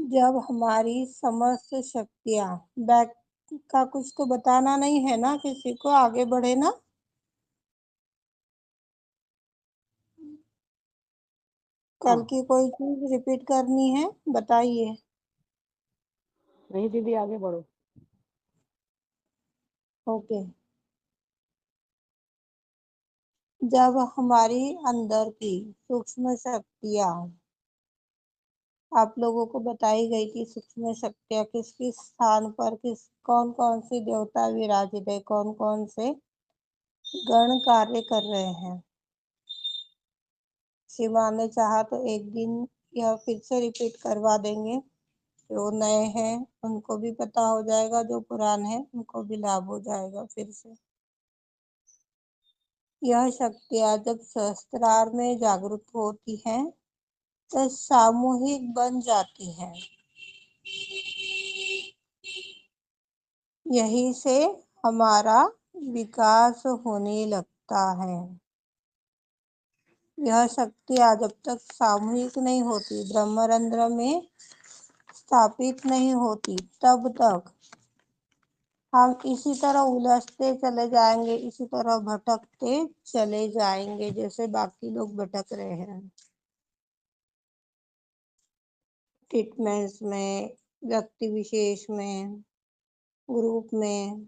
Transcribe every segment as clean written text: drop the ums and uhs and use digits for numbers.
जब हमारी समस्त शक्तियाँ बैक का कुछ तो बताना नहीं है ना, किसी को आगे बढ़े ना। कल हाँ। की कोई चीज रिपीट करनी है, बताइए। नहीं दीदी, आगे बढ़ो। ओके। जब हमारी अंदर की सूक्ष्म शक्तियाँ, आप लोगों को बताई गई थी सूक्ष्म शक्तियाँ किस किस स्थान पर, किस कौन कौन सी देवता विराजित है, कौन कौन से गण कार्य कर रहे हैं। शिवा ने चाहा तो एक दिन यह फिर से रिपीट करवा देंगे। जो नए हैं उनको भी पता हो जाएगा, जो पुराने हैं उनको भी लाभ हो जाएगा फिर से। यह शक्तियाँ जब सहस्त्रार में जागृत होती हैं तो सामूहिक बन जाती हैं। यही से हमारा विकास होने लगता है। यह शक्तियाँ जब तक सामूहिक नहीं होती, ब्रह्मरंध्र में स्थापित नहीं होती, तब तक हम इसी तरह उलझते चले जाएंगे, इसी तरह भटकते चले जाएंगे जैसे बाकी लोग भटक रहे हैं। ट्रीटमेंट्स में, व्यक्ति विशेष में, ग्रुप में,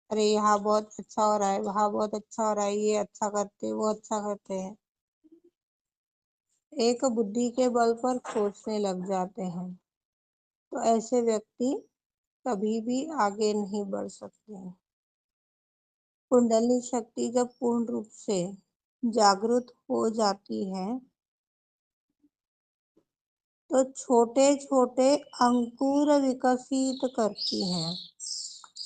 अरे यहाँ बहुत अच्छा हो रहा है, वहाँ बहुत अच्छा हो रहा है, ये अच्छा करते, वो अच्छा करते हैं, एक बुद्धि के बल पर सोचने लग जाते हैं। तो ऐसे व्यक्ति कभी भी आगे नहीं बढ़ सकते। कुंडली शक्ति जब पूर्ण रूप से जागृत हो जाती है तो छोटे छोटे अंकुर विकसित करती हैं।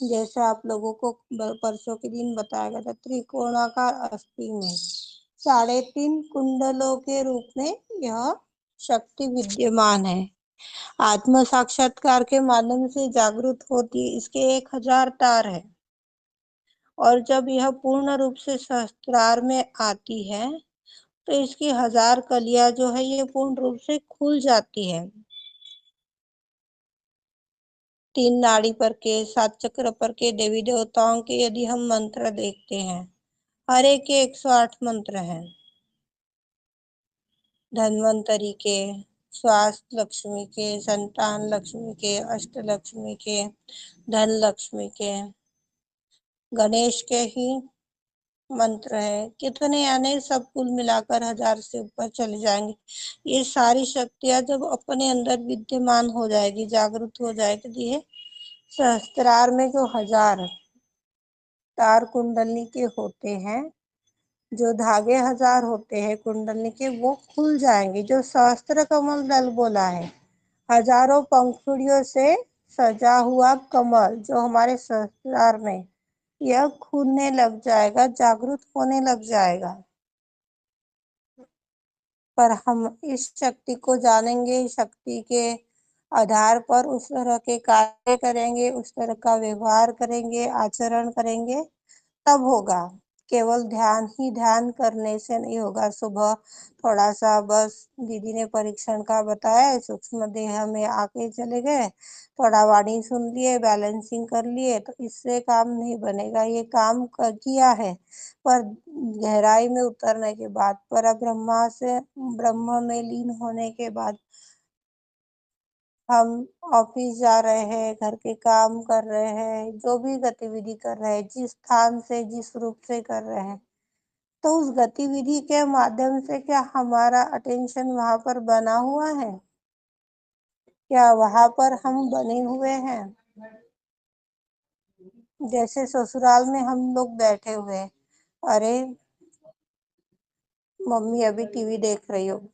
जैसे आप लोगों को परसों के दिन बताया गया था, त्रिकोणाकार अस्थि में 3.5 कुंडलों के रूप में यह शक्ति विद्यमान है। आत्म साक्षात्कार के माध्यम से जागृत होती है, इसके 1000 तार है। और जब यह पूर्ण रूप से सहस्त्रार में आती है तो इसकी 1000 कलियां जो है ये पूर्ण रूप से खुल जाती है। 3 नाड़ी पर के, 7 चक्र पर के देवी देवताओं के यदि हम मंत्र देखते हैं, हर एक के 108 मंत्र हैं। धन्वंतरी के, स्वास्थ्य लक्ष्मी के, संतान लक्ष्मी के, अष्ट लक्ष्मी के, धन लक्ष्मी के, गणेश के ही मंत्र है कितने, यानी सब कुल मिलाकर 1000 से ऊपर चले जाएंगे। ये सारी शक्तियां जब अपने अंदर विद्यमान हो जाएगी, जागृत हो जाएगी, तो ये सहस्त्रार में जो 1000 तार कुंडली के होते हैं, जो धागे 1000 होते हैं कुंडली के, वो खुल जाएंगे। जो सहस्त्र कमल दल बोला है, हजारों पंखुड़ियों से सजा हुआ कमल जो हमारे सहस्त्रार में, यह खुलने लग जाएगा, जागृत होने लग जाएगा। पर हम इस शक्ति को जानेंगे, शक्ति के आधार पर उस तरह के कार्य करेंगे, उस तरह का व्यवहार करेंगे, आचरण करेंगे, तब होगा। केवल ध्यान ही ध्यान करने से नहीं होगा। सुबह थोड़ा सा बस दीदी ने परीक्षण का बताया, सूक्ष्म देह में आके चले गए, थोड़ा वाणी सुन लिए, बैलेंसिंग कर लिए, तो इससे काम नहीं बनेगा। ये काम किया है, पर गहराई में उतरने के बाद, पर ब्रह्मा से ब्रह्म में लीन होने के बाद, हम ऑफिस जा रहे हैं, घर के काम कर रहे हैं, जो भी गतिविधि कर रहे हैं, जिस स्थान से जिस रूप से कर रहे हैं, तो उस गतिविधि के माध्यम से क्या हमारा अटेंशन वहां पर बना हुआ है? क्या वहां पर हम बने हुए हैं? जैसे ससुराल में हम लोग बैठे हुए हैं, अरे मम्मी अभी टीवी देख रही होगी,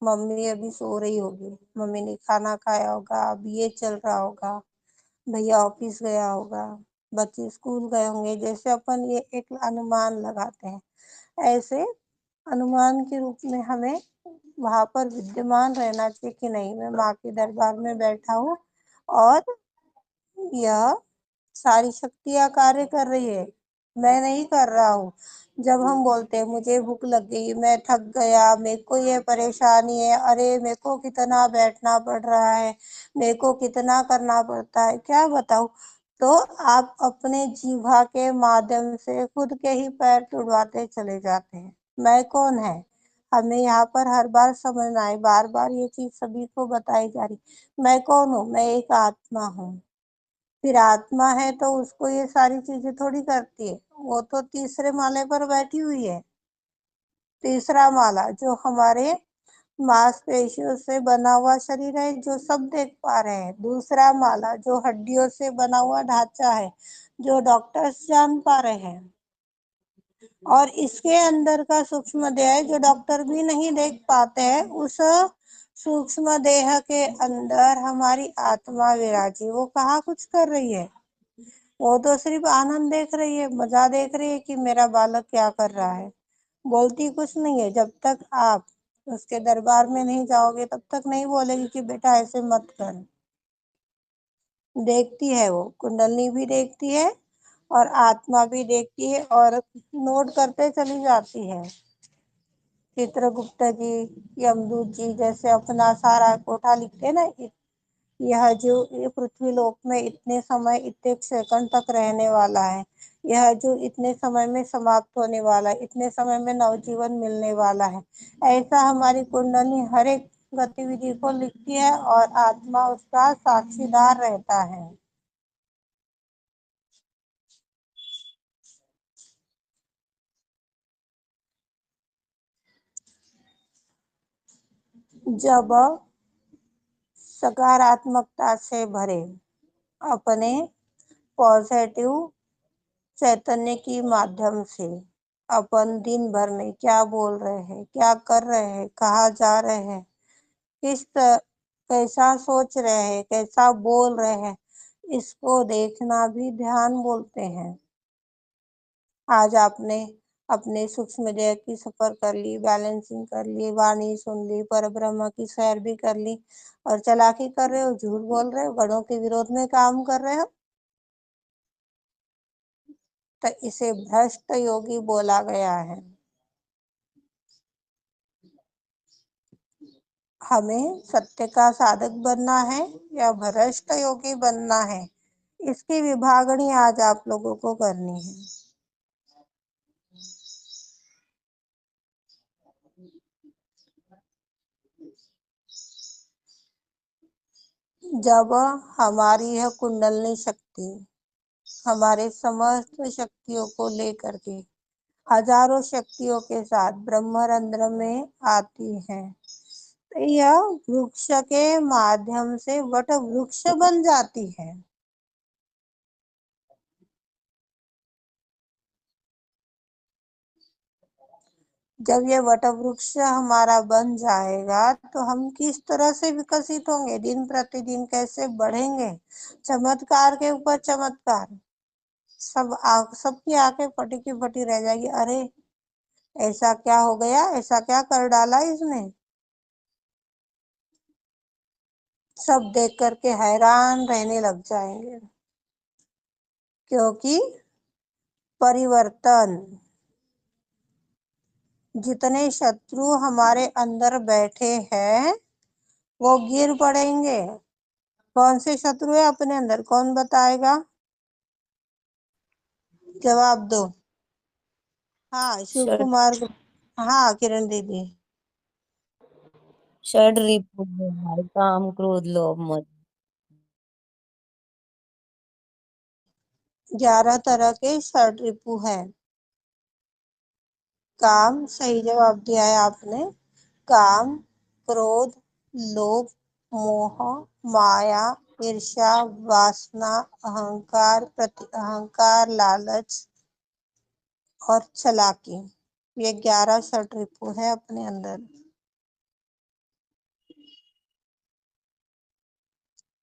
मम्मी अभी सो रही होगी, मम्मी ने खाना खाया होगा, अब ये चल रहा होगा, भैया ऑफिस गया होगा, बच्चे स्कूल गए होंगे। जैसे अपन ये एक अनुमान लगाते हैं, ऐसे अनुमान के रूप में हमें वहां पर विद्यमान रहना चाहिए कि नहीं, मैं माँ के दरबार में बैठा हूँ और यह सारी शक्तियाँ कार्य कर रही है। मैं नहीं कर रहा हूँ। जब हम बोलते हैं मुझे भूख लग गई, मैं थक गया, मेरे को ये परेशानी है, अरे मेरे को कितना बैठना पड़ रहा है, मेरे को कितना करना पड़ता है, क्या बताऊं। तो आप अपने जीवा के माध्यम से खुद के ही पैर तुड़वाते चले जाते हैं। मैं कौन है? हमें यहाँ पर हर बार समझना है, बार बार ये चीज सभी को बताई जा रही। मैं कौन हूँ? मैं एक आत्मा हूँ। फिर आत्मा है तो उसको ये सारी चीजें थोड़ी करती है। वो तो तीसरे माले पर बैठी हुई है। तीसरा माला जो हमारे मांसपेशियों से बना हुआ शरीर है, जो सब देख पा रहे हैं। दूसरा माला जो हड्डियों से बना हुआ ढांचा है, जो डॉक्टर्स जान पा रहे हैं। और इसके अंदर का सूक्ष्म देह जो डॉक्टर भी नहीं देख पाते हैं, उस सूक्ष्म देह के अंदर हमारी आत्मा विराजी। वो कहाँ कुछ कर रही है, वो तो सिर्फ आनंद देख रही है, मजा देख रही है कि मेरा बालक क्या कर रहा है। बोलती कुछ नहीं है। जब तक आप उसके दरबार में नहीं जाओगे तब तक नहीं बोलेगी कि बेटा ऐसे मत कर। देखती है, वो कुंडलनी भी देखती है और आत्मा भी देखती है और नोट करते चली जाती है। चित्रगुप्त जी, यमदूत जी जैसे अपना सारा कोठा लिखते हैं ना, यह जो ये पृथ्वी लोक में इतने समय इतने सेकंड तक रहने वाला है, यह जो इतने समय में समाप्त होने वाला है, इतने समय में नवजीवन मिलने वाला है, ऐसा हमारी कुंडली हर एक गतिविधि को लिखती है और आत्मा उसका साक्षीदार रहता है। जब सकारात्मकता से भरे अपने पॉजिटिव चैतन्य की माध्यम से अपन दिन भर में क्या बोल रहे हैं, क्या कर रहे हैं, कहाँ जा रहे हैं, कैसा सोच रहे हैं, कैसा बोल रहे हैं, इसको देखना भी ध्यान बोलते हैं। आज आपने अपने सूक्ष्म देह की सफर कर ली, बैलेंसिंग कर ली, वाणी सुन ली, पर ब्रह्म की सैर भी कर ली और चालाकी कर रहे हो, झूठ बोल रहे हो, गणों के विरोध में काम कर रहे हो, तो इसे भ्रष्ट योगी बोला गया है। हमें सत्य का साधक बनना है या भ्रष्ट योगी बनना है, इसकी विभागणी आज आप लोगों को करनी है। जब हमारी यह कुंडलनी शक्ति हमारे समस्त शक्तियों को लेकर के हजारों शक्तियों के साथ ब्रह्मरंध्र में आती है, तो यह वृक्ष के माध्यम से वट वृक्ष बन जाती है। जब ये वट वृक्ष हमारा बन जाएगा तो हम किस तरह से विकसित होंगे, दिन प्रतिदिन कैसे बढ़ेंगे, चमत्कार के ऊपर चमत्कार। सबकी आंखें फटी की फटी रह जाएगी, अरे ऐसा क्या हो गया, ऐसा क्या कर डाला इसने। सब देख करके हैरान रहने लग जाएंगे, क्योंकि परिवर्तन, जितने शत्रु हमारे अंदर बैठे हैं वो गिर पड़ेंगे। कौन से शत्रु है अपने अंदर, कौन बताएगा? जवाब दो। हाँ, शिव षड कुमार। हाँ, किरण दीदी। षड रिपु है हमारे, काम क्रोध लोभ मद। 11 तरह के षड रिपु है। काम सही जवाब दिया है आपने। काम, क्रोध, लोभ, मोह, माया, ईर्ष्या, वासना, अहंकार, प्रति अहंकार, लालच और चालाकी, ये 11 षड रिपु है अपने अंदर।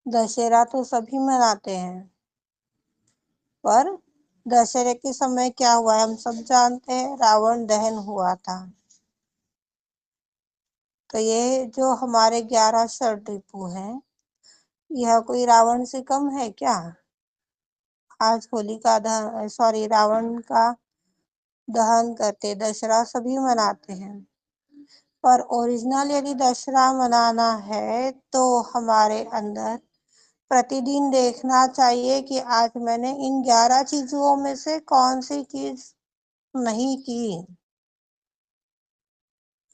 दशहरा तो सभी मनाते हैं, पर दशहरे के समय क्या हुआ है हम सब जानते हैं, रावण दहन हुआ था। तो ये जो हमारे 11 षड रिपु हैं, यह कोई रावण से कम है क्या? आज होलिका दहन, सॉरी, रावण का दहन करते, दशहरा सभी मनाते हैं, पर ओरिजिनल यदि दशहरा मनाना है तो हमारे अंदर प्रतिदिन देखना चाहिए कि आज मैंने इन 11 चीजों में से कौन सी चीज नहीं की।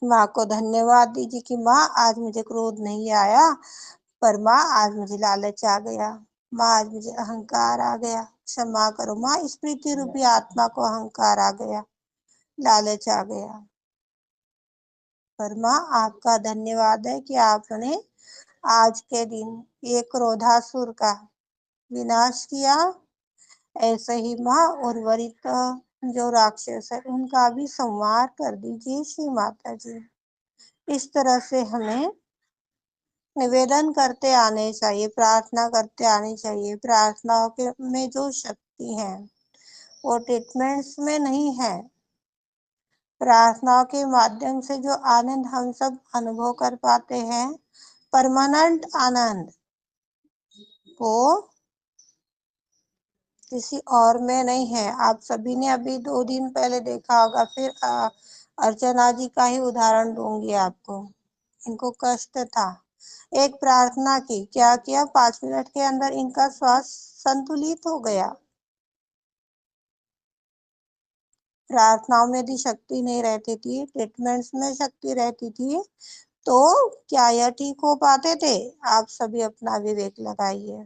माँ को धन्यवाद दीजिए कि माँ आज मुझे क्रोध नहीं आया, पर माँ आज मुझे लालच आ गया, माँ आज मुझे अहंकार आ गया, क्षमा करो माँ, स्मृति रूपी आत्मा को अहंकार आ गया, लालच आ गया, पर माँ आपका धन्यवाद है कि आपने आज के दिन ये क्रोधासुर का विनाश किया। ऐसे ही माँ उर्वरित जो राक्षस है उनका भी संहार कर दीजिए श्री माता जी। इस तरह से हमें निवेदन करते आने चाहिए, प्रार्थना करते आनी चाहिए। प्रार्थनाओं के में जो शक्ति है वो ट्रीटमेंट्स में नहीं है। प्रार्थनाओं के माध्यम से जो आनंद हम सब अनुभव कर पाते हैं, परमानेंट आनंद, वो किसी और में नहीं है। आप सभी ने अभी 2 दिन पहले देखा होगा, फिर अर्चना जी का ही उदाहरण दूंगी आपको। इनको कष्ट था, एक प्रार्थना की, क्या किया, 5 मिनट के अंदर इनका श्वास संतुलित हो गया। प्रार्थनाओं में यदि शक्ति नहीं रहती थी, ट्रीटमेंट्स में शक्ति रहती थी, तो क्या यह ठीक हो पाते थे? आप सभी अपना विवेक लगाइए।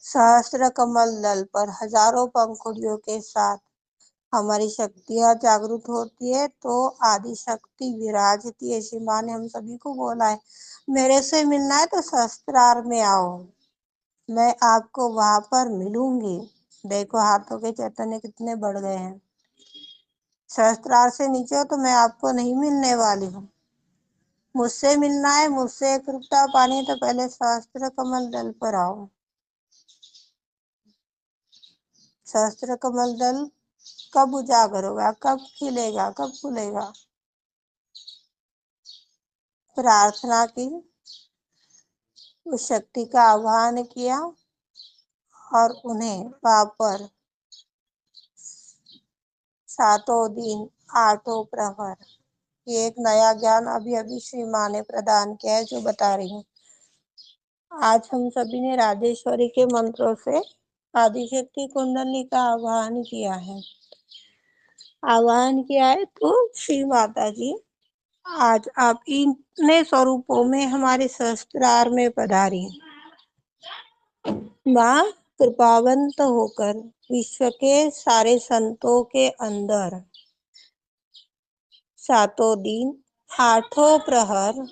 सहस्त्र कमल दल पर हजारों पंखुड़ियों के साथ हमारी शक्तियां जागृत होती है, तो आदि शक्ति विराजती है। ऐसी माँ ने हम सभी को बोला है, मेरे से मिलना है तो सहस्त्रार में आओ, मैं आपको वहां पर मिलूंगी। देखो हाथों के चैतन्य कितने बढ़ गए हैं। सहस्त्रार से नीचे हो तो मैं आपको नहीं मिलने वाली हूँ। मुझसे मिलना है, मुझसे एकरूपता पानी है, तो पहले सहस्त्र कमल दल पर आओ। सहस्त्र कमल दल कब उजागर होगा, कब खिलेगा, कब खुलेगा? प्रार्थना की, उस शक्ति का आह्वान किया और उन्हें वापर 7 दिन 8 प्रहर, ये एक नया ज्ञान अभी अभी श्री माँ ने प्रदान किया है जो बता रही हूँ। आज हम सभी ने राजेश्वरी के मंत्रों से आदिशक्ति कुंडली का आह्वान किया है। तो श्री माता जी आज आप इतने स्वरूपों में हमारे सहस्त्रार में पधारी। माँ कृपावंत होकर विश्व के सारे संतों के अंदर 7 दिन 8 प्रहर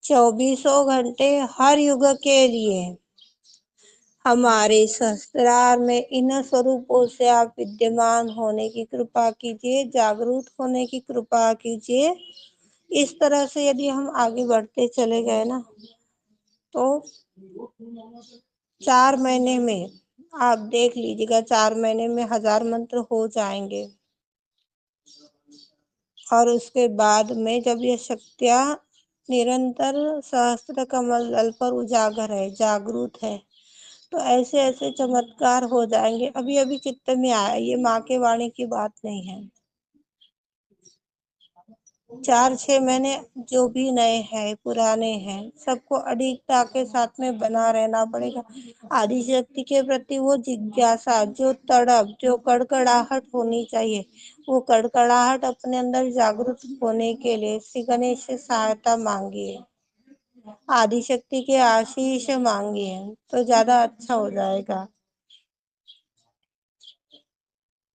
24 घंटे हर युग के लिए हमारे सहस्त्रार में इन स्वरूपों से आप विद्यमान होने की कृपा कीजिए, जागरूक होने की कृपा कीजिए। इस तरह से यदि हम आगे बढ़ते चले गए ना, तो 4 महीने में आप देख लीजिएगा, 4 महीने में 1000 मंत्र हो जाएंगे। और उसके बाद में जब ये शक्तियां निरंतर सहस्त्र कमल दल पर उजागर है, जागरूक है, तो ऐसे ऐसे चमत्कार हो जाएंगे। अभी अभी चित्त में आया, ये माँ के वाणी की बात नहीं है। 4-6 महीने जो भी नए हैं, पुराने हैं, सबको अडिगता के साथ में बना रहना पड़ेगा। आदिशक्ति के प्रति वो जिज्ञासा, जो तड़प, जो कड़कड़ाहट होनी चाहिए, वो कड़कड़ाहट अपने अंदर जागृत होने के लिए श्री गणेश से सहायता मांगिए, आदिशक्ति के आशीष मांगिए, तो ज्यादा अच्छा हो जाएगा।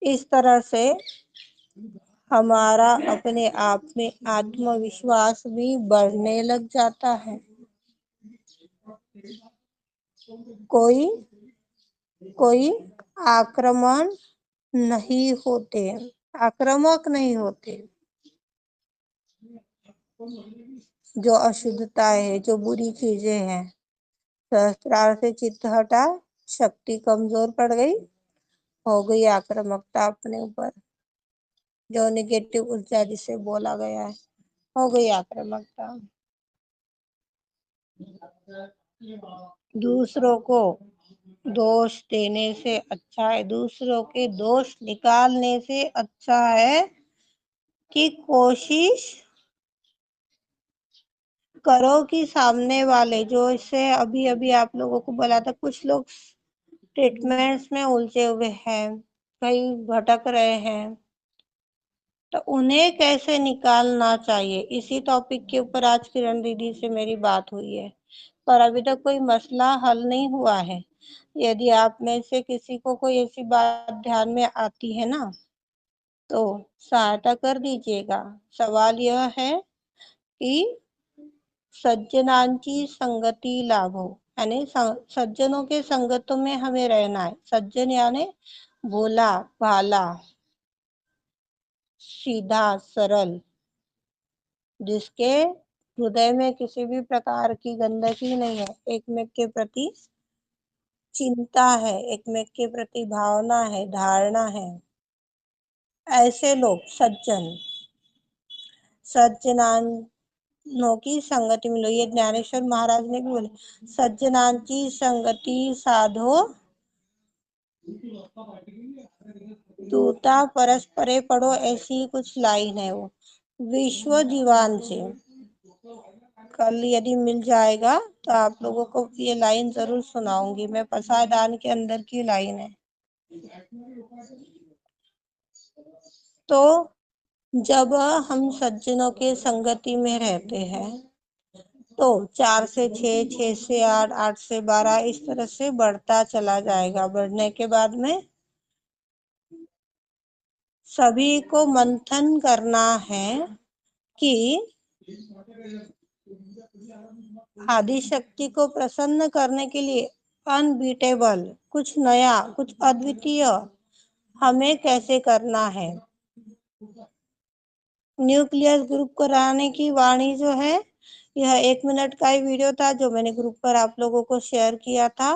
इस तरह से हमारा अपने आप में आत्मविश्वास भी बढ़ने लग जाता है। कोई कोई आक्रमण नहीं होते, आक्रामक नहीं होते। जो अशुद्धता है, जो बुरी चीजें हैं, सहस्त्रार से चित्त हटा, शक्ति कमजोर पड़ गई, हो गई आक्रामकता अपने ऊपर, जो निगेटिव ऊर्जा जिसे बोला गया है, हो गई आक्रामकता। दूसरों को दोष देने से अच्छा है, दूसरों के दोष निकालने से अच्छा है कि कोशिश करो कि सामने वाले, जो इससे अभी अभी आप लोगों को बोला था, कुछ लोग ट्रीटमेंट्स में उलझे हुए हैं, कहीं भटक रहे हैं, तो उन्हें कैसे निकालना चाहिए, इसी टॉपिक के ऊपर आज किरण दीदी से मेरी बात हुई है। पर अभी तक कोई मसला हल नहीं हुआ है। यदि आप में से किसी को कोई ऐसी बात ध्यान में आती है ना, तो सहायता कर दीजिएगा। सवाल यह है कि सज्जनांची संगति लाभो, यानी सज्जनों के संगतों में हमें रहना है। सज्जन यानी भोला भाला, सीधा सरल, जिसके हृदय में किसी भी प्रकार की गंदगी नहीं है, एकमेक के प्रति चिंता है, एकमेक के प्रति भावना है, धारणा है, ऐसे लोग सज्जनों की संगति मिलो। ये ज्ञानेश्वर महाराज ने भी बोले, सज्जनांची संगति साधो दूता परस्परे पढ़ो, ऐसी कुछ लाइन है वो, विश्व दीवान से। कल यदि मिल जाएगा तो आप लोगों को ये लाइन जरूर सुनाऊंगी मैं, पसायदान के अंदर की लाइन है। तो जब हम सज्जनों के संगति में रहते हैं तो 4 से 6, 6 से 8, 8 से 12 इस तरह से बढ़ता चला जाएगा। बढ़ने के बाद में सभी को मंथन करना है कि आदि शक्ति को प्रसन्न करने के लिए अनबीटेबल, कुछ नया, कुछ अद्वितीय हमें कैसे करना है। न्यूक्लियस ग्रुप कराने की वाणी जो है, यह 1 मिनट का ही वीडियो था जो मैंने ग्रुप पर आप लोगों को शेयर किया था।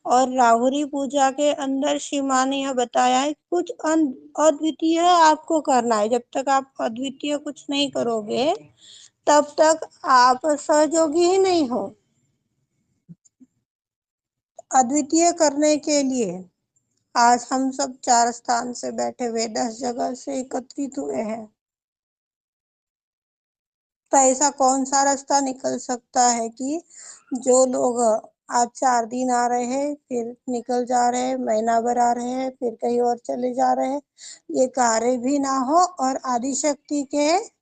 और राहुरी पूजा के अंदर श्री मां ने यह बताया है, कुछ अद्वितीय आपको करना है। जब तक आप अद्वितीय कुछ नहीं करोगे तब तक आप सहयोगी ही नहीं हो। अद्वितीय करने के लिए आज हम सब 4 स्थान से बैठे हुए 10 जगह से एकत्रित हुए हैं। तो ऐसा कौन सा रास्ता निकल सकता है कि जो लोग आज 4 दिन आ रहे हैं, फिर निकल जा रहे हैं, महीना भर आ रहे हैं, फिर कहीं और चले जा रहे हैं, ये कार्य भी ना हो। और आदिशक्ति के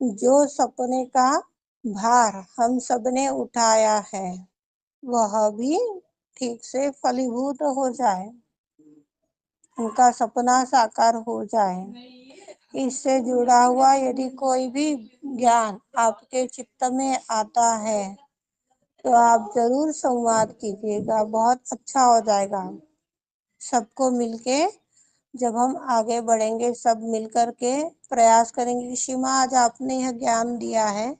जो सपने का भार हम सबने उठाया है वह भी ठीक से फलीभूत हो जाए, उनका सपना साकार हो जाए। इससे जुड़ा हुआ यदि कोई भी ज्ञान आपके चित्त में आता है तो आप जरूर संवाद कीजिएगा, बहुत अच्छा हो जाएगा। सबको मिलके जब हम आगे बढ़ेंगे, सब मिलकर के प्रयास करेंगे कि सीमा आज आपने यह ज्ञान दिया है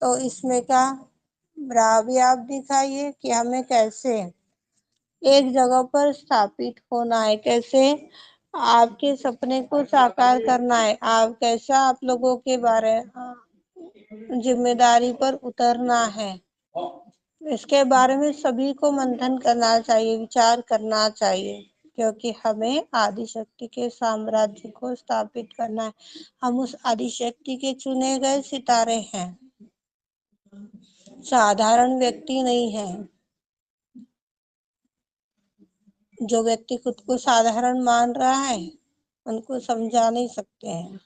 तो इसमें का भी आप दिखाइए कि हमें कैसे एक जगह पर स्थापित होना है, कैसे आपके सपने को साकार करना है, आप कैसा आप लोगों के बारे जिम्मेदारी पर उतरना है, इसके बारे में सभी को मंथन करना चाहिए, विचार करना चाहिए। क्योंकि हमें आदिशक्ति के साम्राज्य को स्थापित करना है। हम उस आदिशक्ति के चुने गए सितारे हैं, साधारण व्यक्ति नहीं है। जो व्यक्ति खुद को साधारण मान रहा है उनको समझा नहीं सकते हैं।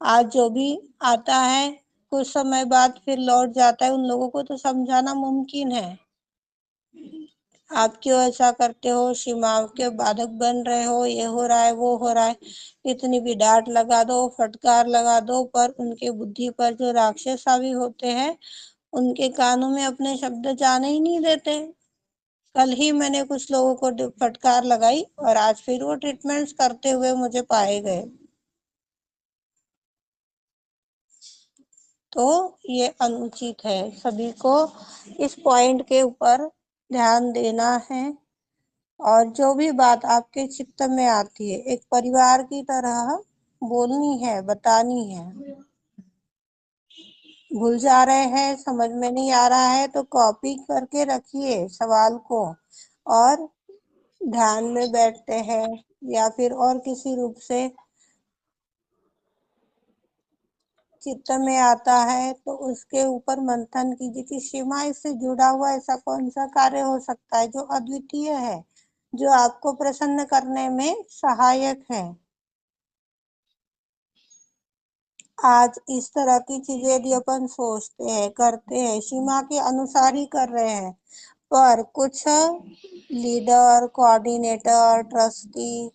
आज जो भी आता है कुछ समय बाद फिर लौट जाता है, उन लोगों को तो समझाना मुमकिन है। आप क्यों ऐसा करते हो, सीमाओं के बाधक बन रहे हो, ये हो रहा है, वो हो रहा है। इतनी भी डांट लगा दो, फटकार लगा दो, पर उनके बुद्धि पर जो राक्षस हावी होते हैं उनके कानों में अपने शब्द जाने ही नहीं देते। कल ही मैंने कुछ लोगों को फटकार लगाई और आज फिर वो ट्रीटमेंट्स करते हुए मुझे पाए गए। तो ये अनुचित है, सभी को इस पॉइंट के ऊपर ध्यान देना है। और जो भी बात आपके चित्त में आती है एक परिवार की तरह बोलनी है, बतानी है। भूल जा रहे हैं, समझ में नहीं आ रहा है, तो कॉपी करके रखिए सवाल को, और ध्यान में बैठते हैं या फिर और किसी रूप से चित्त में आता है तो उसके ऊपर मंथन कीजिए कि सीमा इससे जुड़ा हुआ ऐसा कौन सा कार्य हो सकता है जो अद्वितीय है, जो आपको प्रसन्न करने में सहायक है। आज इस तरह की चीजें यदि अपन सोचते हैं, करते हैं, सीमा के अनुसार ही कर रहे हैं, पर कुछ लीडर, कोऑर्डिनेटर, ट्रस्टी,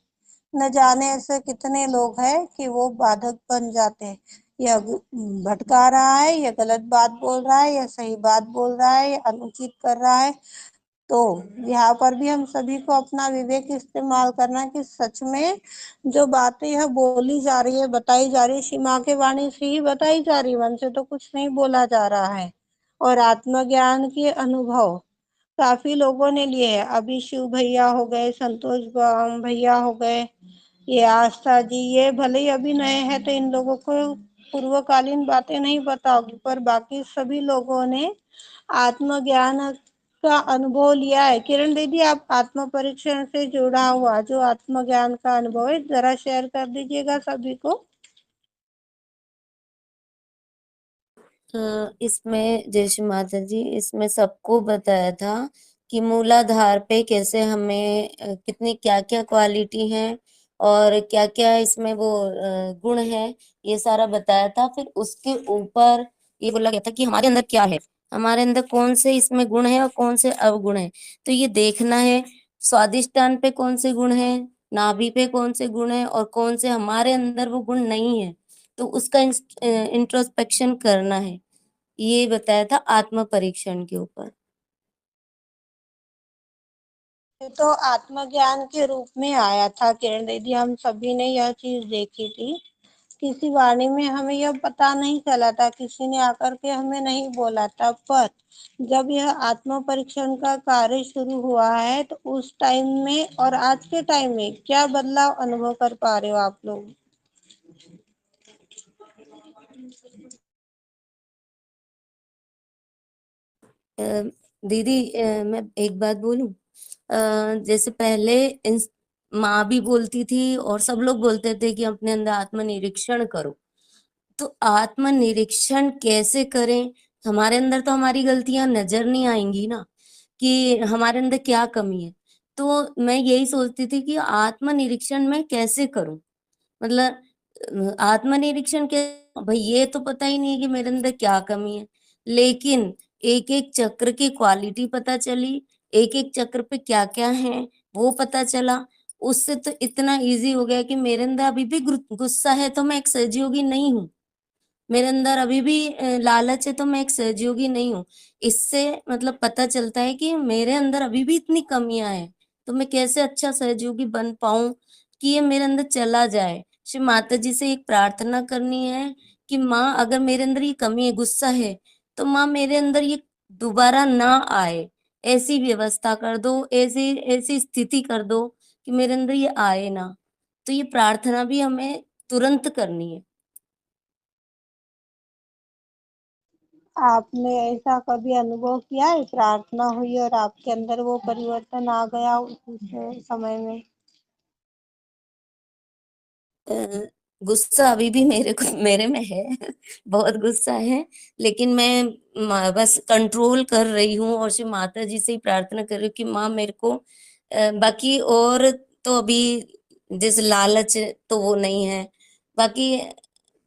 न जाने ऐसे कितने लोग हैं कि वो बाधक बन जाते हैं। यह भटका रहा है, यह गलत बात बोल रहा है, यह सही बात बोल रहा है, यह अनुचित कर रहा है। तो यहाँ पर भी हम सभी को अपना विवेक इस्तेमाल करना कि सच में जो बातें यह बोली जा रही है, बताई जा रही है, सीमा के वाणी से ही बताई जा रही है, मन से तो कुछ नहीं बोला जा रहा है। और आत्मज्ञान के अनुभव काफी लोगों ने लिए हैं। अभी शिव भैया हो गए, संतोष भैया हो गए, ये आस्था जी, ये भले ही अभी नए हैं तो इन लोगों को पूर्वकालीन बातें नहीं पता होगी, पर बाकी सभी लोगों ने आत्मज्ञान का अनुभव लिया है। किरण दीदी, आप आत्म परीक्षण से जुड़ा हुआ जो आत्मज्ञान का अनुभव है जरा शेयर कर दीजिएगा सभी को। इसमें जैसे माता जी, इसमें सबको बताया था कि मूलाधार पे कैसे हमें कितनी क्या क्या क्वालिटी है और क्या क्या इसमें वो गुण है, ये सारा बताया था। फिर उसके ऊपर ये बोला गया था कि हमारे अंदर क्या है, हमारे अंदर कौन से इसमें गुण है और कौन से अवगुण है। तो ये देखना है स्वादिष्टान पे कौन से गुण है, नाभि पे कौन से गुण है और कौन से हमारे अंदर वो गुण नहीं है, तो उसका इंट्रोस्पेक्शन करना है। ये बताया था आत्म परीक्षण के ऊपर। ये तो आत्मज्ञान के रूप में आया था किरण दीदी, हम सभी ने यह चीज देखी थी। किसी वाणी में हमें यह पता नहीं चला था, किसी ने आकर के हमें नहीं बोला था, पर जब यह आत्म परीक्षण का कार्य शुरू हुआ है तो उस टाइम में और आज के टाइम में क्या बदलाव अनुभव कर पा रहे हो आप लोग? दीदी, मैं एक बात बोलूं। जैसे पहले माँ भी बोलती थी और सब लोग बोलते थे कि अपने अंदर आत्मनिरीक्षण करो। तो आत्मनिरीक्षण कैसे करें? हमारे अंदर तो हमारी गलतियां नजर नहीं आएंगी ना, कि हमारे अंदर क्या कमी है। तो मैं यही सोचती थी कि आत्मनिरीक्षण मैं कैसे करूं, मतलब आत्मनिरीक्षण के भाई ये तो पता ही नहीं है कि मेरे अंदर क्या कमी है, लेकिन एक एक चक्र की क्वालिटी पता चली, एक एक चक्र पे क्या क्या है वो पता चला। उससे तो इतना इजी हो गया कि मेरे अंदर अभी भी गुस्सा है तो मैं एक सहयोगी नहीं हूँ, मेरे अंदर अभी भी लालच है तो मैं एक सहयोगी नहीं हूँ। इससे मतलब पता चलता है कि मेरे अंदर अभी भी इतनी कमियां हैं, तो मैं कैसे अच्छा सहयोगी बन पाऊं कि ये मेरे अंदर चला जाए। श्री माता जी से एक प्रार्थना करनी है कि माँ, अगर मेरे अंदर ये कमी है, गुस्सा है, तो माँ मेरे अंदर ये दोबारा ना आए, ऐसी व्यवस्था कर दो, ऐसी ऐसी स्थिति कर दो कि मेरे अंदर ये आए ना। तो ये प्रार्थना भी हमें तुरंत करनी है। आपने ऐसा कभी अनुभव किया है, प्रार्थना हुई और आपके अंदर वो परिवर्तन आ गया उस समय में? अ, गुस्सा अभी भी मेरे में है बहुत गुस्सा है, लेकिन मैं बस कंट्रोल कर रही हूँ और श्री माता जी से ही प्रार्थना कर रही हूँ कि माँ मेरे को बाकी और तो अभी जैसे लालच तो वो नहीं है, बाकी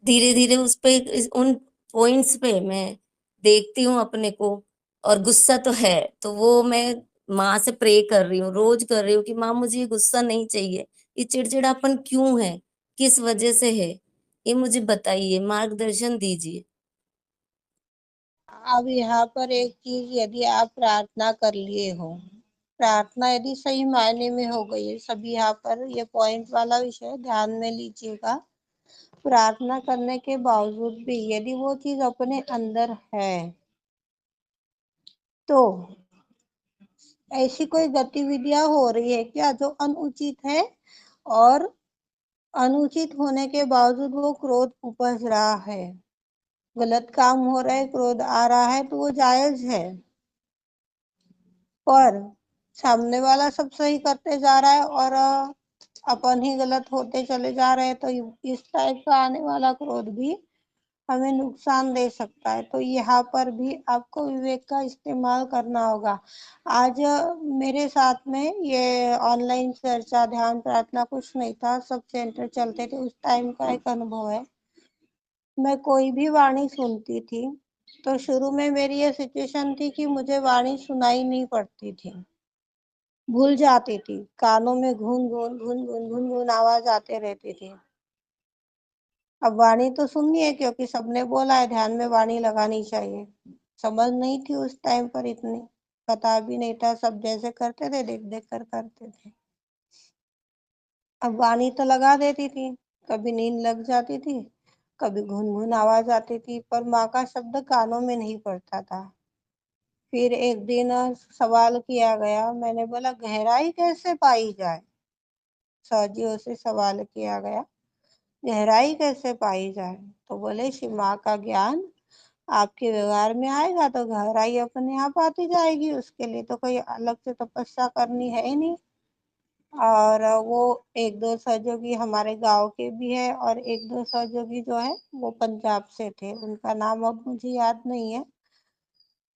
धीरे धीरे उस पे उन पॉइंट्स पे मैं देखती हूँ अपने को। और गुस्सा तो है, तो वो मैं माँ से प्रे कर रही हूँ, रोज कर रही हूँ कि माँ मुझे ये गुस्सा नहीं चाहिए, ये चिड़चिड़ापन क्यों है, किस वजह से है, ये मुझे बताइए, मार्गदर्शन दीजिए। अब यहाँ पर एक चीज, यदि आप प्रार्थना कर लिए हो, प्रार्थना यदि सही मायने में हो गई है, सभी यहाँ पर ये पॉइंट वाला विषय ध्यान में लीजिएगा। प्रार्थना करने के बावजूद भी यदि वो चीज अपने अंदर है, तो ऐसी कोई गतिविधियां हो रही है क्या जो अनुचित है, और अनुचित होने के बावजूद वो क्रोध उपज रहा है, गलत काम हो रहा है, क्रोध आ रहा है तो वो जायज है, पर सामने वाला सब सही करते जा रहा है और अपन ही गलत होते चले जा रहे हैं, तो इस टाइप का आने वाला क्रोध भी हमें नुकसान दे सकता है। तो यहाँ पर भी आपको विवेक का इस्तेमाल करना होगा। आज मेरे साथ में ये ऑनलाइन चर्चा, ध्यान, प्रार्थना कुछ नहीं था, सब सेंटर चलते थे, उस टाइम का एक अनुभव है। मैं कोई भी वाणी सुनती थी तो शुरू में मेरी ये सिचुएशन थी कि मुझे वाणी सुनाई नहीं पड़ती थी, भूल जाती थी, कानों में घून घून घून घून घून घून आवाज आते रहती थी। अब वाणी तो सुननी है क्योंकि सबने बोला है ध्यान में वाणी लगानी चाहिए। समझ नहीं थी उस टाइम पर इतनी, पता भी नहीं था, सब जैसे करते थे देख देख कर करते थे। अब वाणी तो लगा देती थी, कभी नींद लग जाती थी, कभी घुन घुन आवाज आती थी, पर माँ का शब्द कानों में नहीं पड़ता था। फिर एक दिन सवाल किया गया, मैंने बोला गहराई कैसे पाई जाए। सर से सवाल किया गया, गहराई कैसे पाई जाए। तो बोले शिव माँ का ज्ञान आपके व्यवहार में आएगा तो गहराई अपने आप आती जाएगी, उसके लिए तो कोई अलग से तपस्या करनी है ही नहीं। और वो एक दो सहयोगी हमारे गांव के भी है और एक दो सहयोगी जो है वो पंजाब से थे, उनका नाम अब मुझे याद नहीं है।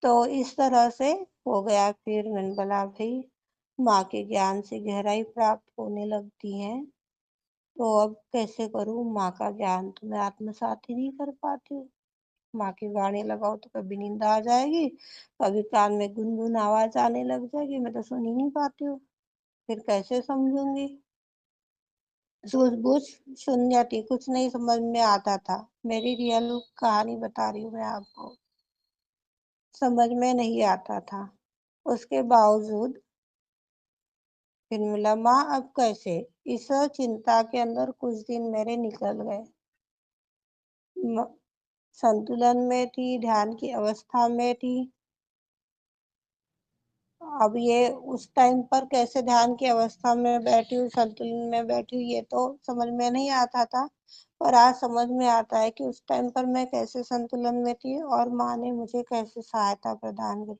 तो इस तरह से हो गया। फिर मैंने बोला भाई माँ के ज्ञान से गहराई प्राप्त होने लगती है, तो अब कैसे करूँ, माँ का ज्ञान तो मैं आत्मसात ही नहीं कर पाती हूँ। माँ की वाणी लगाओ तो कभी नींद आ जाएगी, कभी कान में गुनगुन आवाज आने लग जाएगी, मैं तो सुन ही नहीं पाती हूँ, फिर कैसे समझूंगी। सूझबूझ शून्य थी, कुछ नहीं समझ में आता था। मेरी रियल कहानी बता रही हूँ मैं आपको, समझ में नहीं आता था। उसके बावजूद फिर मिला माँ अब कैसे, इस चिंता के अंदर कुछ दिन मेरे निकल गए। संतुलन में थी, ध्यान की अवस्था में थी। अब ये उस टाइम पर कैसे ध्यान की अवस्था में बैठी हूँ, संतुलन में बैठी हूँ, ये तो समझ में नहीं आता था, पर आज समझ में आता है कि उस टाइम पर मैं कैसे संतुलन में थी और माँ ने मुझे कैसे सहायता प्रदान करी।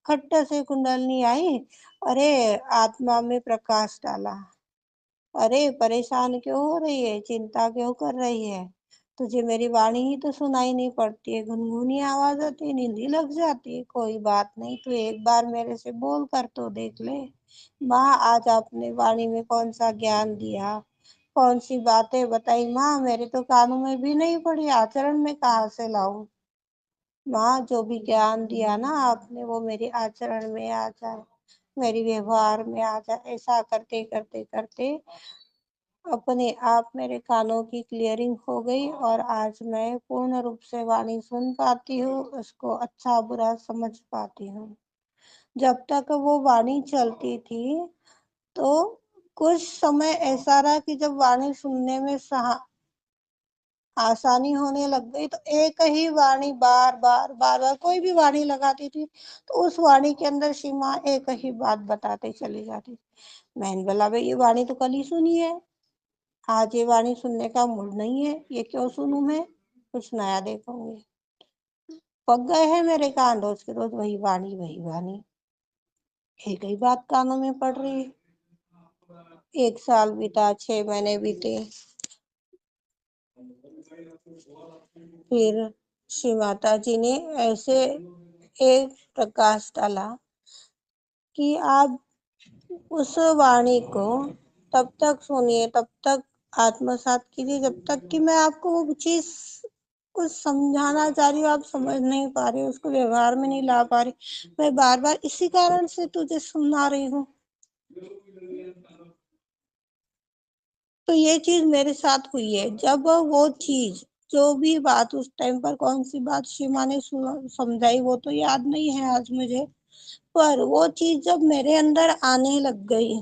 खट्ट से कुंडलनी आई, अरे आत्मा में प्रकाश डाला, अरे परेशान क्यों हो रही है, चिंता क्यों कर रही है, तुझे मेरी वाणी ही तो सुनाई नहीं पड़ती है, गुनगुनी आवाज आती है, नींद ही लग जाती है, कोई बात नहीं, तू एक बार मेरे से बोल कर तो देख ले। माँ आज आपने वाणी में कौन सा ज्ञान दिया, कौन सी बातें बताई, माँ मेरे तो कानों में भी नहीं पड़ी, आचरण में कहाँ से लाऊं। माँ जो भी ज्ञान दिया ना आपने वो मेरे आचरण में आ जाए, मेरी व्यवहार में आ जाए। ऐसा करते करते करते अपने आप मेरे कानों की क्लियरिंग हो गई और आज मैं पूर्ण रूप से वाणी सुन पाती हूँ, उसको अच्छा बुरा समझ पाती हूँ। जब तक वो वाणी चलती थी तो कुछ समय ऐसा रहा कि जब वाणी सुनने में आसानी होने लग गई तो एक ही वाणी बार बार बार बार कोई भी वाणी लगाती थी तो उस वाणी के अंदर सीमा एक ही बात बताते चली जाती। मैंने बोला भाई ये वाणी तो कल ही सुनी है, आज ये वाणी सुनने का मूड नहीं है, ये क्यों सुनूं मैं, कुछ नया देखूंगी। पक गए हैं मेरे कान, रोज के रोज वही वाणी वही वाणी, एक ही बात कानों में पड़ रही है। 1 साल बीता, 6 महीने बीते, फिर श्री माता जी ने ऐसे एक प्रकाश डाला कि आप उस वाणी को तब तक सुनिए, तब तक आत्मसात कीजिए जब तक कि मैं आपको वो चीज कुछ समझाना चाह रही हूँ आप समझ नहीं पा रही हो, उसको व्यवहार में नहीं ला पा रही। मैं बार बार इसी कारण से तुझे सुना रही हूँ। तो ये चीज मेरे साथ हुई है, जब वो चीज जो भी बात उस टाइम पर कौन सी बात सीमा ने समझाई वो तो याद नहीं है आज मुझे, पर वो चीज जब मेरे अंदर आने लग गई,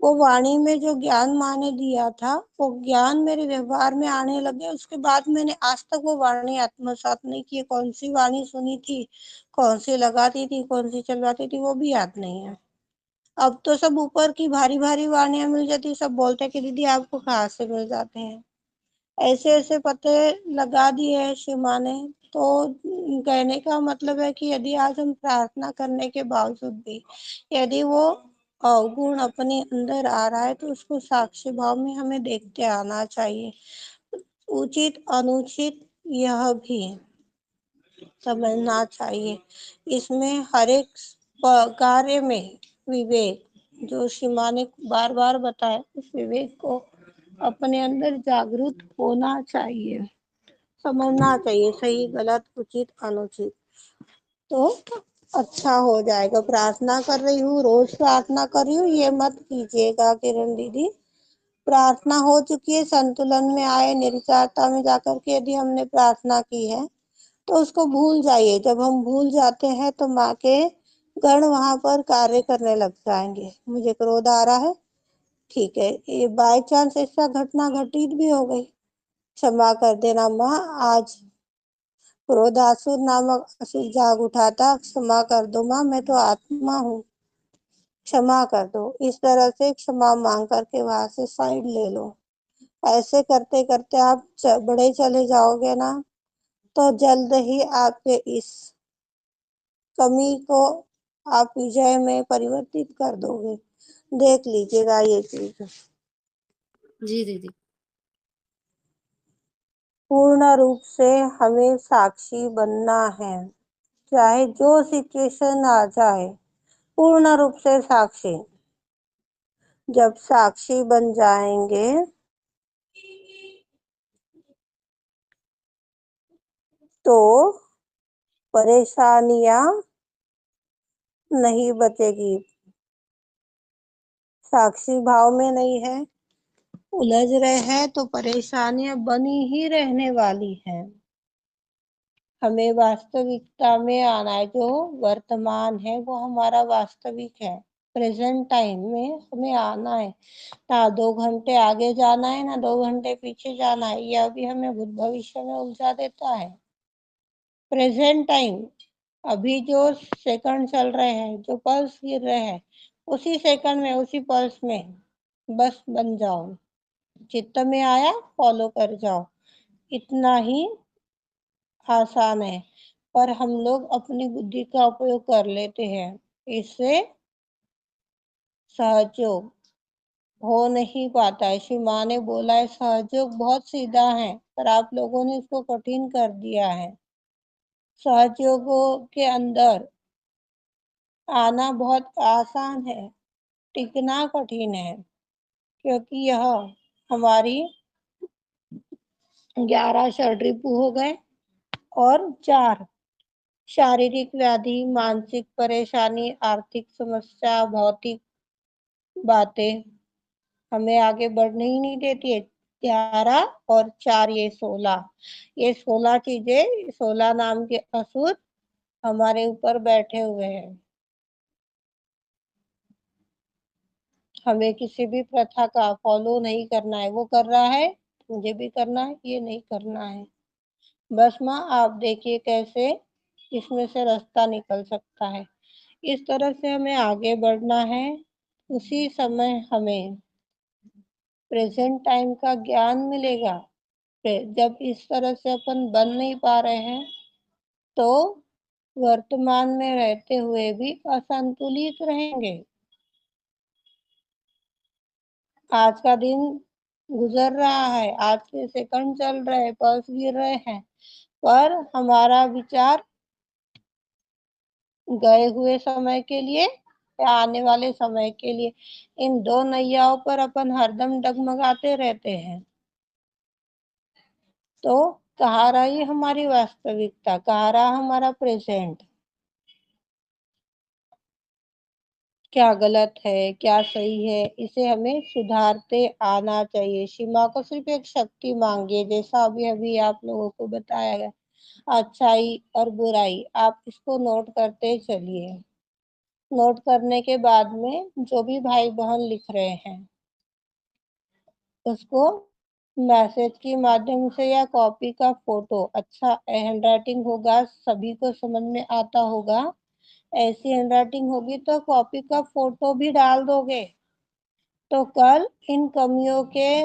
वो वाणी में जो ज्ञान माँ ने दिया था वो ज्ञान मेरे व्यवहार में आने लगे। उसके बाद मैंने आज तक वो वाणी आत्मसात नहीं की, कौन सी वाणी सुनी थी, कौन सी लगाती थी, कौन सी चलवाती थी, वो भी याद नहीं है। अब तो सब ऊपर की भारी भारी वाणियां मिल जाती, सब बोलते हैं कि दीदी आपको कहाँ से मिल जाते हैं। ऐसे ऐसे पते लगा दिए है शिव माँ ने। तो कहने का मतलब है कि यदि आज हम प्रार्थना करने के बावजूद भी यदि वो अवगुण अपने अंदर आ रहा है तो उसको साक्षी भाव में हमें देखते आना चाहिए। उचित अनुचित यह भी समझना चाहिए। इसमें हर एक कार्य में विवेक, जो सीमा ने बार बार बताया, उस विवेक को अपने अंदर जागरूक होना चाहिए, समझना चाहिए सही गलत उचित अनुचित। तो अच्छा हो जाएगा। प्रार्थना कर रही हूँ, रोज प्रार्थना कर रही हूँ, ये मत कीजिएगा किरण दीदी। प्रार्थना हो चुकी है, संतुलन में आए, निर्विचारता में जाकर के यदि हमने प्रार्थना की है तो उसको भूल जाइए। जब हम भूल जाते हैं तो माँ के गण वहां पर कार्य करने लग जाएंगे। मुझे क्रोध आ रहा है, ठीक है, ये बाय चांस ऐसा घटना घटित भी हो गई, क्षमा कर देना माँ। आज क्रोधासुर नामक असुर जाग उठा था, क्षमा कर दो माँ, मैं तो आत्मा हूँ, क्षमा कर दो। इस तरह से क्षमा मांग करके वहां से साइड ले लो। ऐसे करते करते आप बड़े चले जाओगे ना, तो जल्द ही आपके इस कमी को आप विजय में परिवर्तित कर दोगे। देख लीजिएगा ये चीज। जी दीदी। पूर्ण रूप से हमें साक्षी बनना है, चाहे जो सिचुएशन आ जाए, पूर्ण रूप से साक्षी। जब साक्षी बन जाएंगे तो परेशानियां नहीं बचेगी। साक्षी भाव में नहीं है, उलझ रहे हैं तो परेशानियां बनी ही रहने वाली हैं। हमें वास्तविकता में आना है। जो वर्तमान है वो हमारा वास्तविक है। प्रेजेंट टाइम में हमें आना है। ना 2 घंटे आगे जाना है, ना 2 घंटे पीछे जाना है। यह भी हमें भूत भविष्य में उलझा देता है। प्रेजेंट टाइम, अभी जो सेकंड चल रहे हैं, जो पल्स गिर रहे हैं, उसी सेकंड में, उसी पल्स में बस बन जाओ। चित्त में आया, फॉलो कर जाओ। इतना ही आसान है। पर हम लोग अपनी बुद्धि का उपयोग कर लेते हैं, इससे सहयोग हो नहीं पाता है। श्री माँ ने बोला है सहयोग बहुत सीधा है, पर आप लोगों ने इसको कठिन कर दिया है। सहयोगों के अंदर आना बहुत आसान है, टिकना कठिन है। क्योंकि यह हमारी 11 षड्रिपु हो गए और 4 शारीरिक व्याधि, मानसिक परेशानी, आर्थिक समस्या, भौतिक बातें हमें आगे बढ़ने ही नहीं देती है। 11 और 4 ये 16, ये 16 चीजें, 16 नाम के असुर हमारे ऊपर बैठे हुए हैं। हमें किसी भी प्रथा का फॉलो नहीं करना है। वो कर रहा है, मुझे भी करना है, ये नहीं करना है। बस माँ आप देखिए कैसे इसमें से रास्ता निकल सकता है। इस तरह से हमें आगे बढ़ना है। उसी समय हमें प्रेजेंट टाइम का ज्ञान मिलेगा। जब इस तरह से अपन बन नहीं पा रहे हैं तो वर्तमान में रहते हुए भी असंतुलित रहेंगे। आज का दिन गुजर रहा है, आज के सेकंड चल रहे हैं, पल्स गिर रहे हैं, पर हमारा विचार गए हुए समय के लिए या आने वाले समय के लिए, इन दो नैयाओं पर अपन हरदम डगमगाते रहते हैं। तो कहाँ रही हमारी वास्तविकता, कहाँ रहा हमारा प्रेजेंट, क्या गलत है क्या सही है, इसे हमें सुधारते आना चाहिए। सीमा को सिर्फ एक शक्ति मांगिए, जैसा अभी अभी आप लोगों को बताया गया, अच्छाई और बुराई, आप इसको नोट करते चलिए। नोट करने के बाद में जो भी भाई बहन लिख रहे हैं उसको मैसेज के माध्यम से या कॉपी का फोटो, अच्छा हैंड राइटिंग होगा, सभी को समझ में आता होगा, ऐसी हैंड राइटिंग होगी तो कॉपी का फोटो भी डाल दोगे तो कल इन कमियों के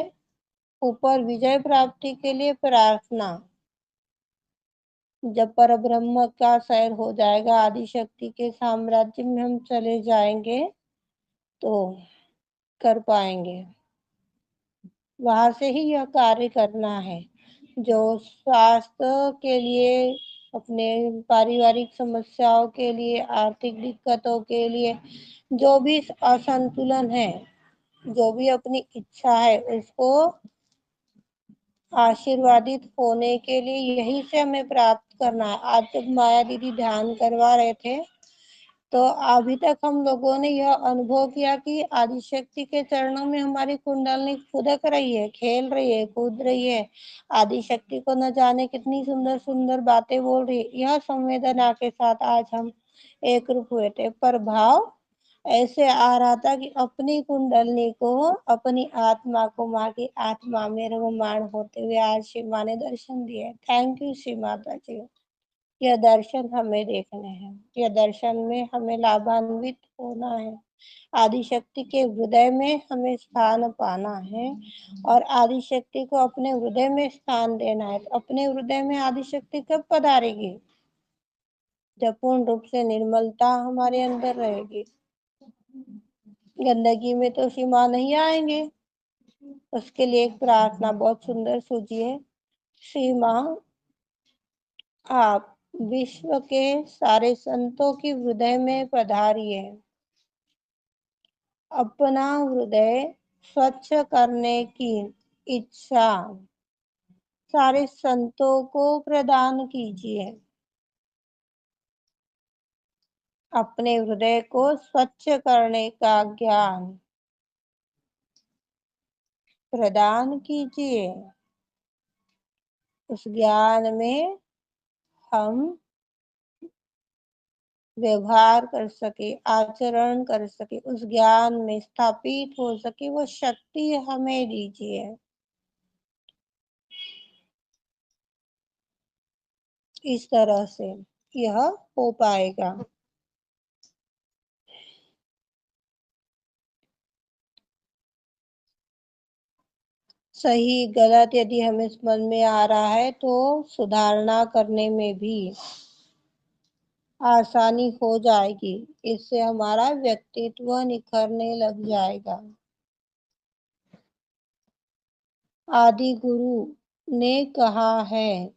ऊपर विजय प्राप्ति के लिए प्रार्थना। जब परब्रह्म का सैर हो जाएगा, आदि शक्ति के साम्राज्य में हम चले जाएंगे तो कर पाएंगे। वहां से ही यह कार्य करना है। जो स्वास्थ्य के लिए, अपने पारिवारिक समस्याओं के लिए, आर्थिक दिक्कतों के लिए, जो भी असंतुलन है, जो भी अपनी इच्छा है, उसको आशीर्वादित होने के लिए यही से हमें प्राप्त करना है। आज जब माया दीदी ध्यान करवा रहे थे, तो अभी तक हम लोगों ने यह अनुभव किया कि आदिशक्ति के चरणों में हमारी कुंडलनी फुदक रही है, खेल रही है, कूद रही है। आदिशक्ति को न जाने कितनी सुंदर सुंदर बातें बोल रही है। यह संवेदना के साथ आज हम एक रूप हुए थे। पर भाव ऐसे आ रहा था कि अपनी कुंडलनी को, अपनी आत्मा को माँ की आत्मा में रममाण होते हुए आज शिव माँ ने दर्शन दिए। थैंक यू शिव माता जी। यह दर्शन हमें देखने हैं, यह दर्शन में हमें लाभान्वित होना है। आदिशक्ति के हृदय में हमें स्थान पाना है और आदिशक्ति को अपने हृदय में स्थान देना है। तो अपने हृदय में आदिशक्ति कब पधारेगी? जब पूर्ण रूप से निर्मलता हमारे अंदर रहेगी। गंदगी में तो शिव माँ नहीं आएंगे। उसके लिए एक प्रार्थना बहुत सुंदर सूझी है। श्री माँ, आप विश्व के सारे संतों की हृदय में पधारिए। अपना हृदय स्वच्छ करने की इच्छा सारे संतों को प्रदान कीजिए। अपने हृदय को स्वच्छ करने का ज्ञान प्रदान कीजिए। उस ज्ञान में हम व्यवहार कर सके, आचरण कर सके, उस ज्ञान में स्थापित हो सके, वो शक्ति हमें दीजिए। इस तरह से यह हो पाएगा। सही गलत यदि हमें समझ में आ रहा है तो सुधारना करने में भी आसानी हो जाएगी। इससे हमारा व्यक्तित्व निखरने लग जाएगा। आदि गुरु ने कहा है,